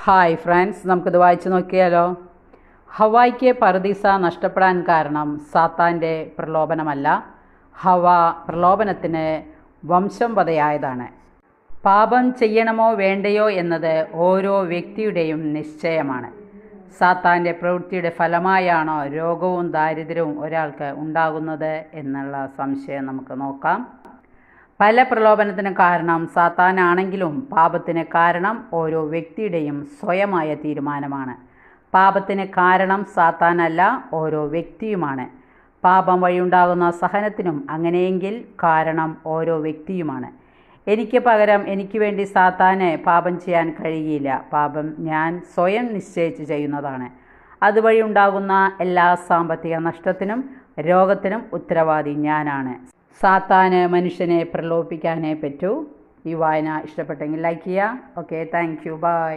Hi friends, നമുക്കിത് വായിച്ചു നോക്കിയാലോ. ഹവായ്ക്ക് പറുദീസ നഷ്ടപ്പെടാൻ കാരണം സാത്താൻ്റെ പ്രലോഭനമല്ല, ഹവ പ്രലോഭനത്തിന് വംശം വധയായതാണ്. പാപം ചെയ്യണമോ വേണ്ടയോ എന്നത് ഓരോ വ്യക്തിയുടെയും നിശ്ചയമാണ്. സാത്താൻ്റെ പ്രവൃത്തിയുടെ ഫലമായാണോ രോഗവും ദാരിദ്ര്യവും ഒരാൾക്ക് ഉണ്ടാകുന്നത് എന്നുള്ള സംശയം നമുക്ക് നോക്കാം. പല പ്രലോഭനത്തിന് കാരണം സാത്താനാണെങ്കിലും പാപത്തിന് കാരണം ഓരോ വ്യക്തിയുടെയും സ്വയമായ തീരുമാനമാണ്. പാപത്തിന് കാരണം സാത്താനല്ല, ഓരോ വ്യക്തിയുമാണ്. പാപം വഴിയുണ്ടാകുന്ന സഹനത്തിനും അങ്ങനെയെങ്കിൽ കാരണം ഓരോ വ്യക്തിയുമാണ്. എനിക്ക് പകരം എനിക്ക് വേണ്ടി സാത്താന് പാപം ചെയ്യാൻ കഴിയില്ല. പാപം ഞാൻ സ്വയം നിശ്ചയിച്ച് ചെയ്യുന്നതാണ്. അതുവഴി ഉണ്ടാകുന്ന എല്ലാ സാമ്പത്തിക നഷ്ടത്തിനും രോഗത്തിനും ഉത്തരവാദി ഞാനാണ്. സാത്താന് മനുഷ്യനെ പ്രലോഭിപ്പിക്കാനേ പറ്റൂ. ഈ വായന ഇഷ്ടപ്പെട്ടെങ്കിൽ ലൈക്ക് ചെയ്യുക. Okay, thank you, by.